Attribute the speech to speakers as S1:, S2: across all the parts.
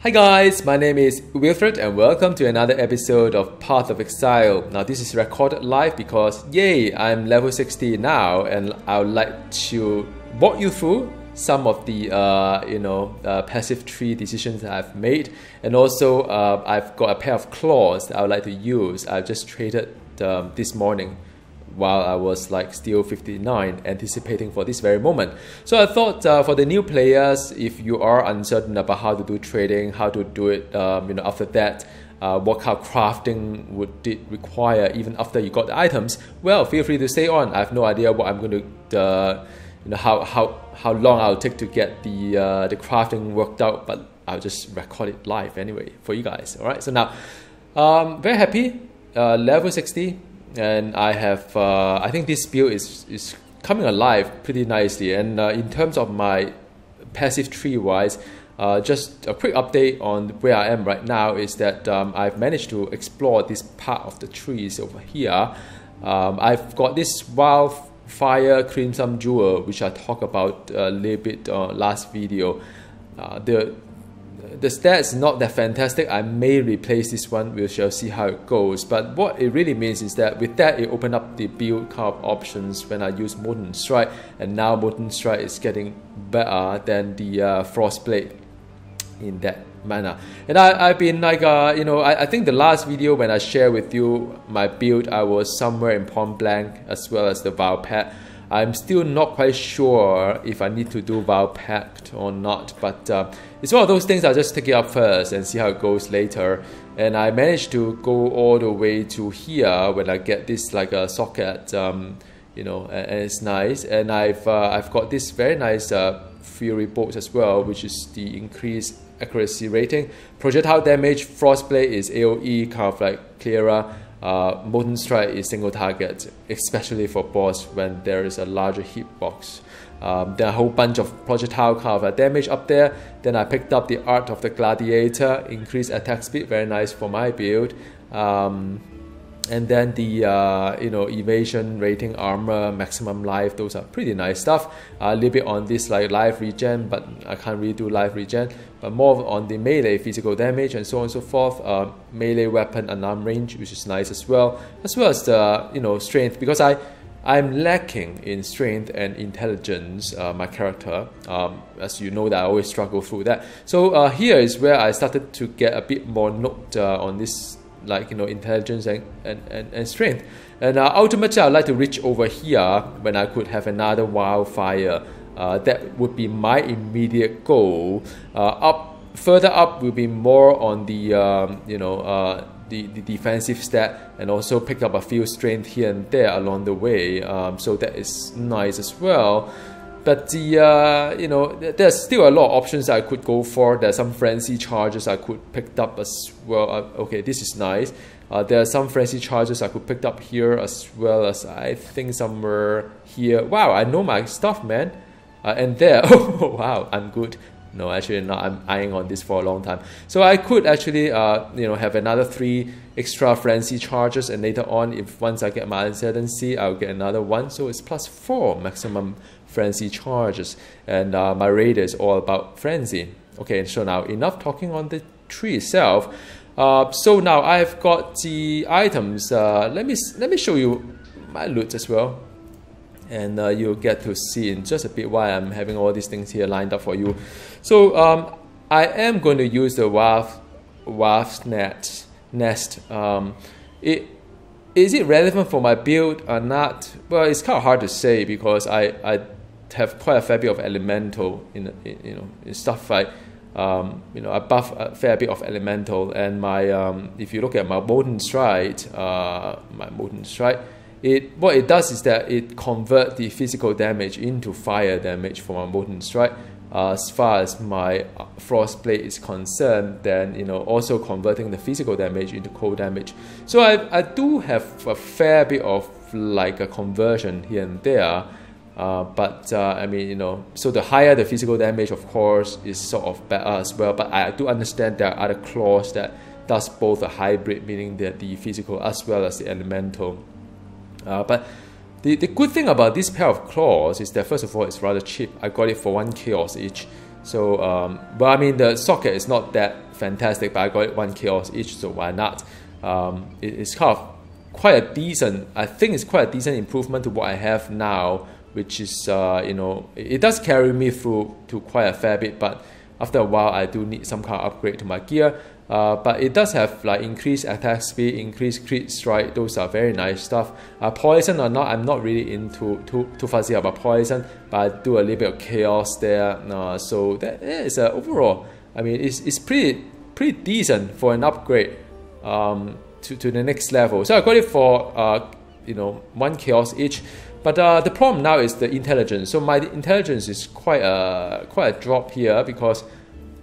S1: Hi guys, my name is Wilfred and welcome to another episode of Path of Exile. Now this is recorded live because yay, I'm level 60 now and I would like to walk you through some of the passive tree decisions that I've made, and also I've got a pair of claws that I would like to use. I just traded this morning while I was like still 59, anticipating for this very moment. So I thought for the new players, if you are uncertain about how to do trading, how to do it, after that, what kind of crafting would it require even after you got the items, well, feel free to stay on. I have no idea what I'm going to, how long I'll take to get the crafting worked out, but I'll just record it live anyway for you guys. All right, so now, very happy, level 60. And I have, I think this build is coming alive pretty nicely. And in terms of my passive tree wise, just a quick update on where I am right now is that I've managed to explore this part of the trees over here. I've got this wildfire crimson jewel, which I talked about a little bit last video. The stats is not that fantastic. I may replace this one. We shall see how it goes. But what it really means is that with that, it opened up the build kind of options when I use Molten Strike, and now Molten Strike is getting better than the Frostblade in that manner. And I've been like, I think the last video when I shared with you my build, I was somewhere in Point Blank as well as the Vow Pact. I'm still not quite sure if I need to do Vow Pact or not, but it's one of those things. I'll just take it up first and see how it goes later. And I managed to go all the way to here when I get this like a socket, and it's nice. And I've got this very nice Fury Bolt as well, which is the increased accuracy rating. Projectile damage, Frostblade is AoE, kind of like clearer. Molten Strike is single target, especially for boss when there is a larger hitbox. There are a whole bunch of projectile kind of damage up there. Then I picked up the Art of the Gladiator, increased attack speed, very nice for my build. And then the evasion rating, armor, maximum life, those are pretty nice stuff. A little bit on this like life regen, but I can't really do life regen. But more on the melee physical damage and so on and so forth. Melee weapon unarmed range, which is nice as well as the strength, because I'm lacking in strength and intelligence, my character. As you know, that I always struggle through that. So here is where I started to get a bit more note on this, intelligence and strength. And ultimately, I'd like to reach over here when I could have another wildfire. That would be my immediate goal. Further up will be more on the the defensive stat, and also pick up a few strength here and there along the way. So that is nice as well. But there's still a lot of options I could go for. There's some frenzy charges I could pick up as well. Okay, this is nice. There are some frenzy charges I could pick up here as well as I think somewhere here. Wow, I know my stuff, man. And there, oh wow, I'm good. No, actually not. I'm eyeing on this for a long time. So I could actually, have another 3 extra frenzy charges, and later on, if once I get my ascendancy, I'll get another one. So it's +4 maximum frenzy charges, and my raid is all about frenzy. Okay, so now enough talking on the tree itself. So now I've got the items. Let me show you my loot as well. And you'll get to see in just a bit why I'm having all these things here lined up for you. So I am going to use the Wasp Nest. Is it relevant for my build or not? Well, it's kind of hard to say because I have quite a fair bit of elemental in stuff like I buff a fair bit of elemental, and my if you look at my Molten Strike, what it does is that it converts the physical damage into fire damage for my Molten Strike. As far as my Frostblade is concerned, then also converting the physical damage into cold damage. So I do have a fair bit of like a conversion here and there. So the higher the physical damage, of course, is sort of better as well. But I do understand there are other claws that does both a hybrid, meaning that the physical as well as the elemental. But the good thing about this pair of claws is that, first of all, it's rather cheap. I got it for 1 chaos each. So, but I mean, the socket is not that fantastic, but I got it 1 chaos each, so why not? It's kind of quite a decent, I think it's quite a decent improvement to what I have now, which is, you know, it does carry me through to quite a fair bit, but after a while I do need some kind of upgrade to my gear. But it does have like increased attack speed, increased crit strike. Those are very nice stuff. Poison or not, I'm not really into too fussy about poison, but I do a little bit of chaos there. So that is overall, I mean, it's pretty decent for an upgrade to the next level. So I got it for you know, 1 chaos each. But the problem now is the intelligence. So my intelligence is quite a drop here, because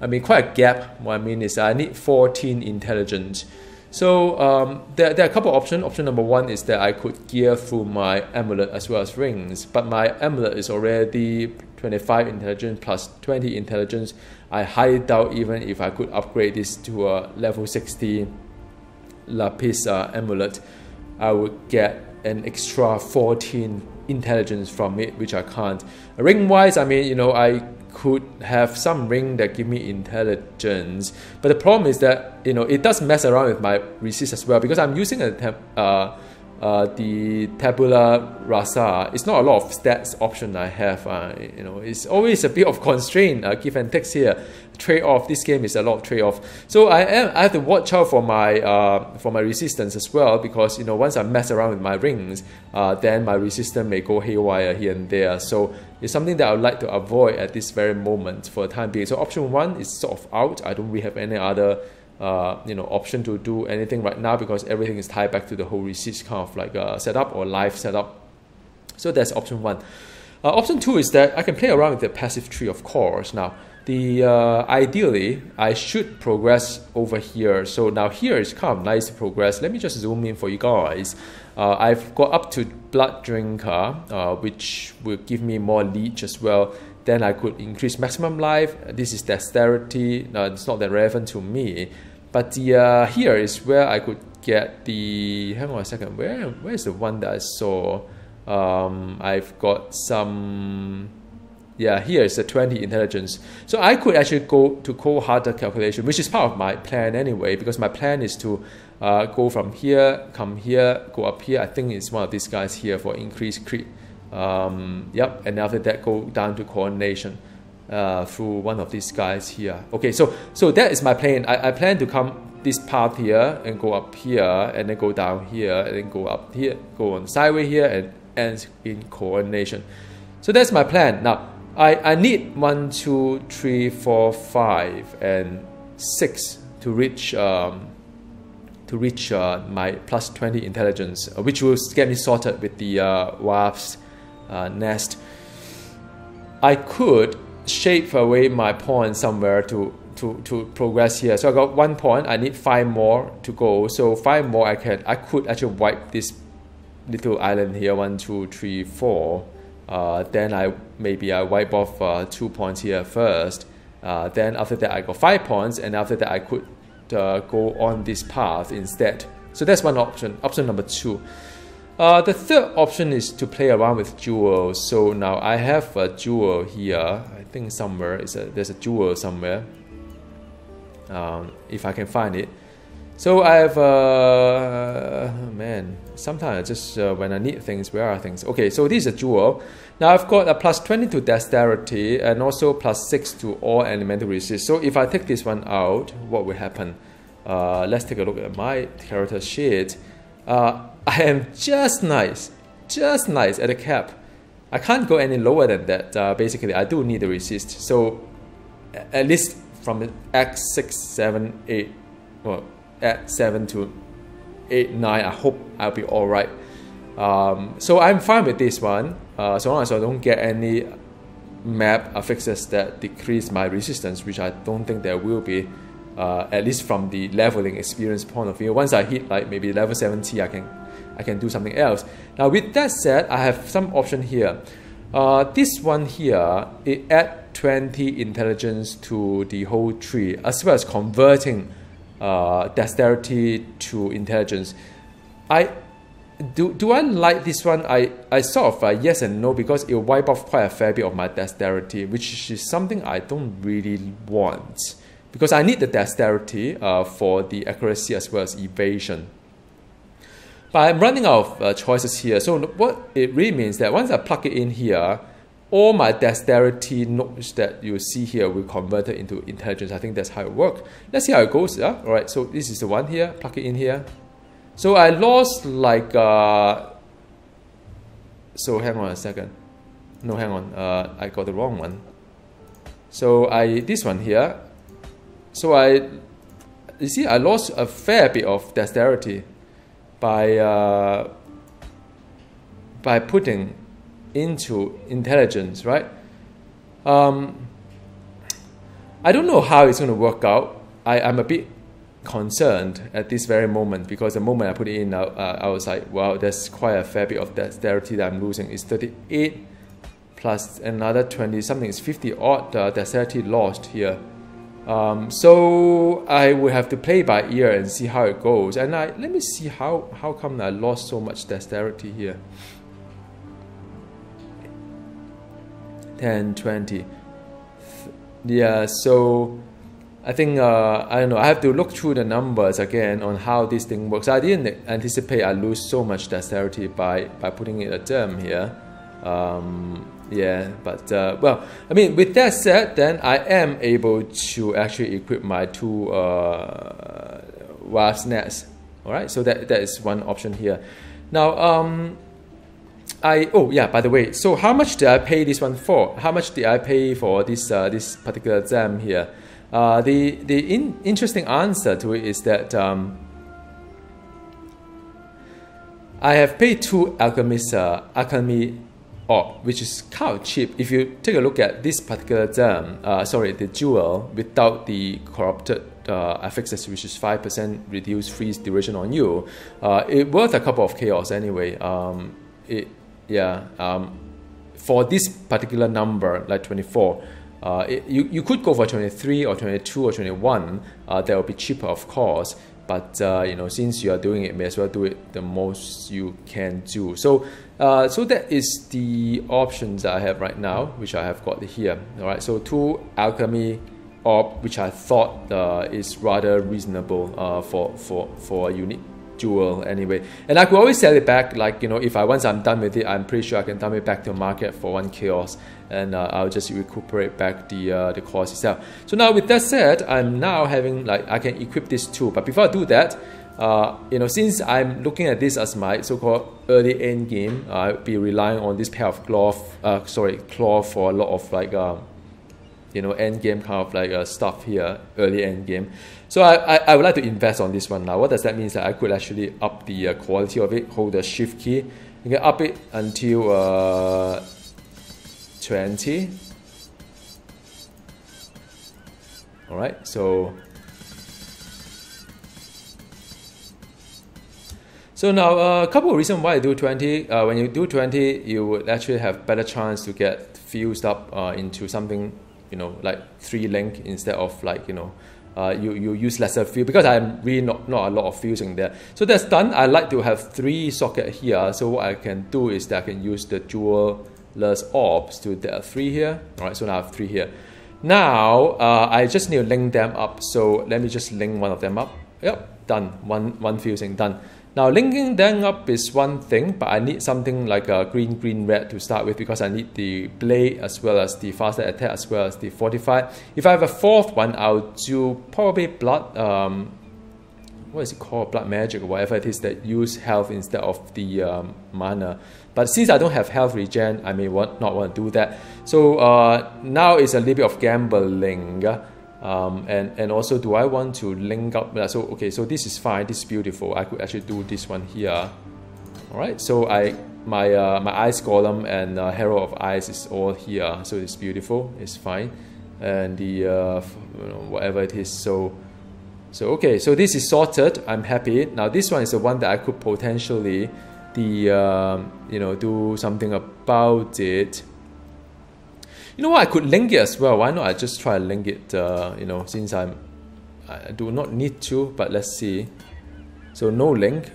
S1: I mean, quite a gap. What I mean is I need 14 intelligence. So there are a couple of options. Option number 1 is that I could gear through my amulet as well as rings, but my amulet is already 25 intelligence plus 20 intelligence. I highly doubt even if I could upgrade this to a level 60 lapis amulet, I would get an extra 14 intelligence from it, which I can't. Ring wise, I mean, you know, I could have some ring that give me intelligence, but the problem is that, you know, it does mess around with my resist as well, because I'm using the tabula rasa. It's not a lot of stats option I have. You know, it's always a bit of constraint, give and takes here. Trade-off. This game is a lot of trade-off. So I have to watch out for my resistance as well, because, you know, once I mess around with my rings, then my resistance may go haywire here and there. So it's something that I would like to avoid at this very moment for the time being. So option 1 is sort of out. I don't really have any other you know, option to do anything right now, because everything is tied back to the whole resist kind of like setup or live setup. So that's option 1. Option 2 is that I can play around with the passive tree, of course. Now, ideally, I should progress over here. So now here is kind of nice to progress. Let me just zoom in for you guys. I've got up to Blood Drinker, which will give me more leech as well. Then I could increase maximum life. This is dexterity. It's not that relevant to me. But here is where I could get the... Hang on a second. Where is the one that I saw? I've got some... Yeah, here is the 20 intelligence. So I could actually go to cold-harder calculation, which is part of my plan anyway, because my plan is to go from here, come here, go up here. I think it's one of these guys here for increased crit. Yep, and after that go down to coordination through one of these guys here. Okay, so that is my plan. I plan to come this path here and go up here, and then go down here, and then go up here, go on the sideway here, and end in coordination. So that's my plan. Now I need 1, 2, 3, 4, 5, and 6 to reach my plus 20 intelligence, which will get me sorted with the Wasp Nest. I could shape away my point somewhere to progress here. So I got 1 point. I need 5 more to go. So 5 more, I could actually wipe this little island here. 1, 2, 3, 4. Then I wipe off 2 points here first. Then after that I got 5 points, and after that I could go on this path instead. So that's one option. Option number 2. The third option is to play around with jewels. So now I have a jewel here. I think somewhere there's a jewel somewhere. If I can find it. So I have man, sometimes I just when I need things, where are things? Okay, so this is a jewel. Now I've got a plus 20 to dexterity and also plus 6 to all elemental resist. So if I take this one out, what will happen? Let's take a look at my character sheet. I am just nice at the cap. I can't go any lower than that. Basically, I do need the resist. So at least from X 6, 7, 8, well, at 7 to 8, 9, I hope I'll be alright. So I'm fine with this one, so long as I don't get any map affixes that decrease my resistance, which I don't think there will be, at least from the leveling experience point of view. Once I hit like maybe level 70, I can do something else. Now with that said, I have some option here. This one here, it adds 20 intelligence to the whole tree, as well as converting dexterity to intelligence. do I like this one? I sort of yes and no, because it will wipe off quite a fair bit of my dexterity, which is something I don't really want, because I need the dexterity for the accuracy as well as evasion. But I'm running out of choices here. So what it really means that once I plug it in here, all my dexterity nodes that you see here will convert it into intelligence. I think that's how it works. Let's see how it goes. Yeah? All right, so this is the one here. Plug it in here. So I lost like... so hang on a second. No, hang on. I got the wrong one. So this one here. So you see, I lost a fair bit of dexterity by putting into intelligence, right? I don't know how it's going to work out. I'm a bit concerned at this very moment, because the moment I put it in, I was like, wow, there's quite a fair bit of dexterity that I'm losing. It's 38 plus another 20 something. It's 50 odd dexterity lost here. So I will have to play by ear and see how it goes. And let me see how come I lost so much dexterity here. 10, 20. Yeah, so I think, I don't know, I have to look through the numbers again on how this thing works. I didn't anticipate I lose so much dexterity by putting in a term here. Yeah, but well, I mean, with that said, then I am able to actually equip my 2 Wasp Nest. All right, so that is one option here. Now, oh yeah, by the way, so how much did I pay this one for? How much did I pay for this this particular gem here? The interesting answer to it is that I have paid 2 alchemy orb, which is kind of cheap. If you take a look at this particular gem, sorry, the jewel without the corrupted affixes, which is 5% reduced freeze duration on you, it worth a couple of chaos anyway. For this particular number, like 24, you could go for 23 or 22 or 21. That will be cheaper, of course. But you know, since you are doing it, may as well do it the most you can do. So, so that is the options I have right now, which I have got here. All right. So 2 alchemy orb, which I thought is rather reasonable for a unique jewel anyway. And I could always sell it back. Like, you know, if once I'm done with it, I'm pretty sure I can dump it back to market for 1 chaos, and I'll just recuperate back the cost itself. So now, with that said, I'm now having, like, I can equip this too. But before I do that, you know, since I'm looking at this as my so-called early end game, I'll be relying on this pair of claw for a lot of, like, you know, end game kind of like stuff here, early end game. So I would like to invest on this one now. What does that mean? Is that I could actually up the quality of it. Hold the shift key. You can up it until 20. All right. So now a couple of reasons why I do 20. When you do 20, you would actually have better chance to get fused up into something, you know, like 3 link instead of, like, you know, you use lesser fuse, because I'm really not a lot of fusing there. So that's done. I like to have 3 socket here. So what I can do is that I can use the jewel-less orbs to the 3 here. All right, so now I have 3 here. Now I just need to link them up. So let me just link one of them up. Yep, done. One fusing done. Now linking them up is one thing, but I need something like a green, red to start with, because I need the blade as well as the faster attack as well as the fortified. If I have a 4th one, I'll do probably blood, what is it called, blood magic or whatever it is, that use health instead of the mana. But since I don't have health regen, I may not want to do that. So now it's a little bit of gambling. And also, do I want to link up? So okay, so this is fine. This is beautiful. I could actually do this one here. All right. So my ice golem and hero of ice is all here. So it's beautiful. It's fine. And the you know, whatever it is. So okay. So this is sorted. I'm happy. Now this one is the one that I could potentially you know, do something about it. You know what, I could link it as well. Why not I just try to link it, you know, since I do not need to, but let's see. So no link.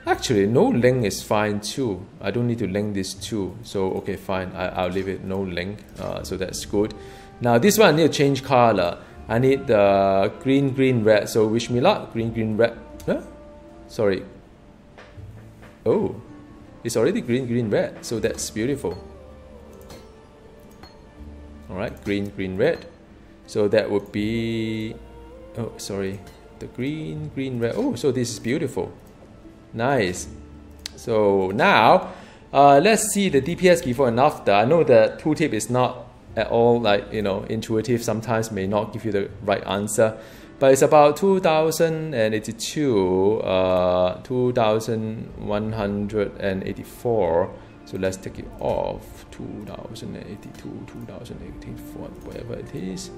S1: Actually, no link is fine too. I don't need to link this too. So, okay, fine. I'll leave it no link. So that's good. Now, this one I need to change color. I need the green, green, red. So, wish me luck. Green, green, red. Huh? Sorry. Oh, it's already green, green, red. So, that's beautiful. Alright, green, green, red. So, that would be... Oh, sorry. The green, green, red. Oh, so this is beautiful. Nice. So now, let's see the DPS before and after. I know the tooltip is not at all like, you know, intuitive. Sometimes may not give you the right answer. But it's about 2082, 2184. So let's take it off. 2082, 2084, whatever it is.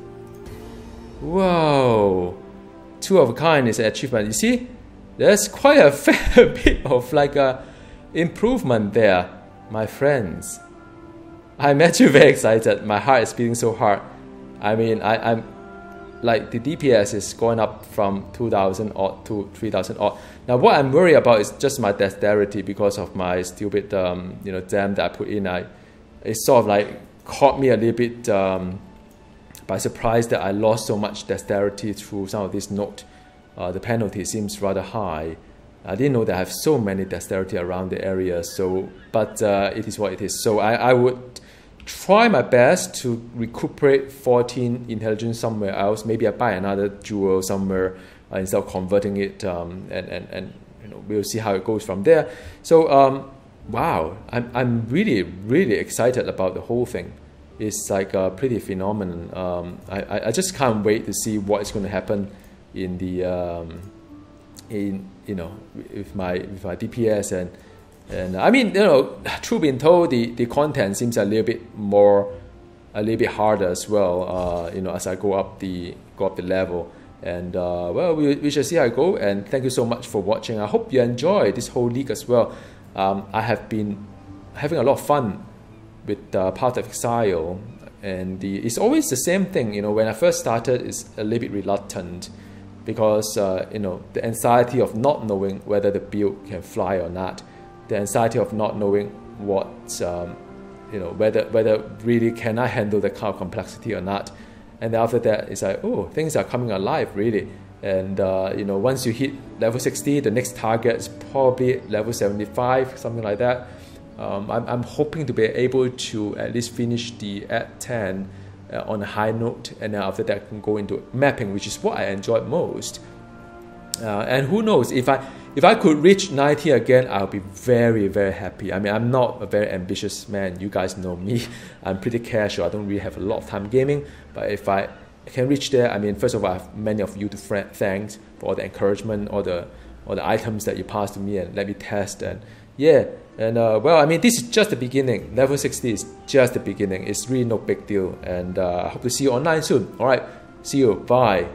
S1: Whoa. 2 of a kind is an achievement. You see? There's quite a fair bit of like a improvement there, my friends. I'm actually very excited. My heart is beating so hard. I mean, I'm like the DPS is going up from 2000 odd to 3000 odd. Now, what I'm worried about is just my dexterity because of my stupid, you know, dam that I put in. It sort of like caught me a little bit by surprise that I lost so much dexterity through some of this note. The penalty seems rather high. I didn't know that I have so many dexterity around the area. So, but it is what it is. So I would try my best to recuperate 14 intelligence somewhere else. Maybe I buy another jewel somewhere instead of converting it, and you know, we'll see how it goes from there. So wow, I'm really excited about the whole thing. It's like a pretty phenomenon. I just can't wait to see what is going to happen in the in, you know, with my DPS and I mean, you know, truth being told, the content seems a little bit harder as well. You know, as I go up the level, and well, we shall see how it go. And thank you so much for watching. I hope you enjoy this whole league as well. I have been having a lot of fun with Path of Exile, and it's always the same thing. You know, when I first started, it's a little bit reluctant because you know, the anxiety of not knowing whether the build can fly or not, the anxiety of not knowing what you know, whether really can I handle the kind of complexity or not, and then after that it's like, oh, things are coming alive really. And you know, once you hit level 60, the next target is probably level 75, something like that. I'm hoping to be able to at least finish the Act 10 on a high note, and then after that I can go into mapping, which is what I enjoyed most. And who knows, if I could reach 90 again, I'll be very happy. I mean, I'm not a very ambitious man. You guys know me. I'm pretty casual. I don't really have a lot of time gaming. But if I can reach there, I mean, first of all, I have many of you to thank for all the encouragement, all the items that you passed to me and let me test. And yeah, and well, I mean, this is just the beginning. Level 60 is just the beginning. It's really no big deal. And I hope to see you online soon. All right, see you. Bye.